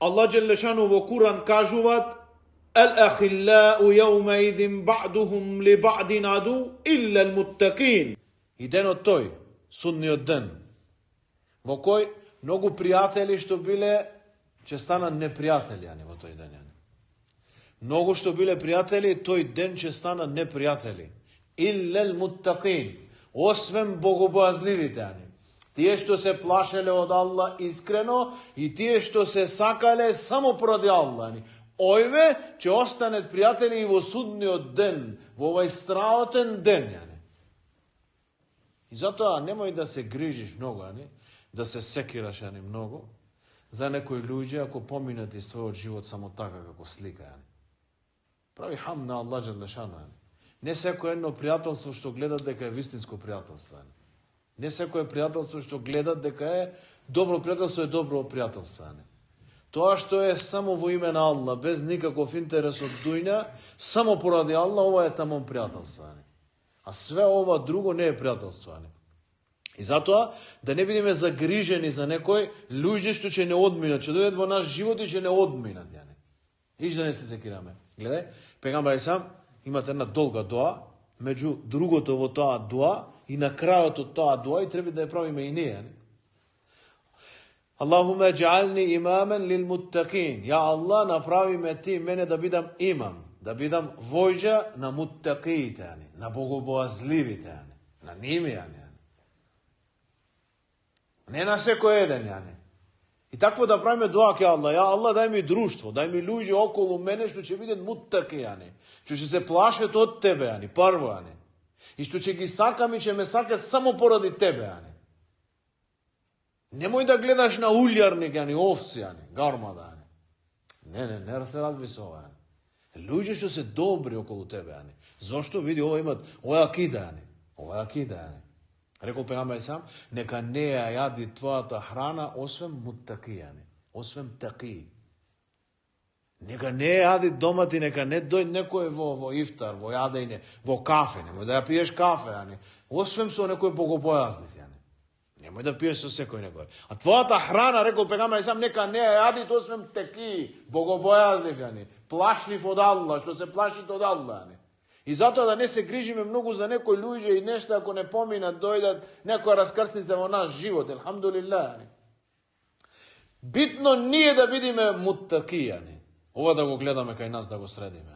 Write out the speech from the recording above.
Allah Đelešanu во Kur'an kažuvat Al-akhillau yawma idhin ba'duhum li ba'din adu illa al-muttaqin. И денот тој, судниот ден, во кој многу пријатели што биле, ќе станат непријатели во тој ден. Многу што биле пријатели, тој ден ќе станат непријатели. Illa al-muttaqin, освен богобојазливите. Тие што се плашеле од Аллах искрено и тие што се сакале само поради Аллах. Ојве ќе останат пријатели и во судниот ден, во овај страотен ден. И затоа немој да се грижиш многу, да се секираш многу за некои луѓе ако поминат и својот живот само така како слика. Прави хам на Аллах Đelešanu. Не секој едно пријателство што гледат дека е вистинско пријателство. Не секој пријателство што гледат дека е добро пријателство е добро пријателство. Тоа што е само во име на Аллах, без никаков интерес од дуња, само поради Аллах, ова е тамон пријателство. А све ова друго не е пријателство. И затоа, да не бидеме загрижени за некој луѓе што ќе не одминат, ќе дојдат во наш живот и ќе не одминат. Иш да не се секираме. Гледај, пегамбар сам имате една долга дуа, меѓу другото во тоа дуа и на крајот од тоа дуа и треба да ја правиме и ние. Аллахуме джални имамен лил муттакин. Ја Аллах, направи ме ти мене да бидам имам, да бидам војđа на муттакиите, на богобојазливите, на ними, не на секој еден. И такво да правиме дуа ке Аллах. Ја Аллах, дај ми друштво, дај ми луѓе околу мене што ќе бидат муттаки, што ќе се плашат од тебе, прво, и што ќе ги сакам и ќе ме сакат само поради тебе, Немој да гледаш на улјарник, овци, гармада. Не се разби со ова. Луѓе што се добри околу тебе, Зошто? Види, ова имат, ова е акида, ова е акида, Рекол пегамбар сам, нека не ја јади твојата храна, освен муттаки, освен таки. Нека не јади дома ти, нека не дојде некој во ифтар, во јадење, во кафе, немој да ја пиеш кафе, освен со некој богобојазлив, немој да пиеш со секој некој. А твојата храна, рекол пегамбар сам, нека не ја јади освен таки, богобојазлив, плашлив од Аллах, што се плашите од Аллах. И затоа да не се грижиме многу за некој луѓе и нешто ако не поминат, дојдат некоја раскрсница во наш живот, елхамдулилlah. Битно ние да бидиме муттаки, ова да го гледаме кај нас, да го средиме.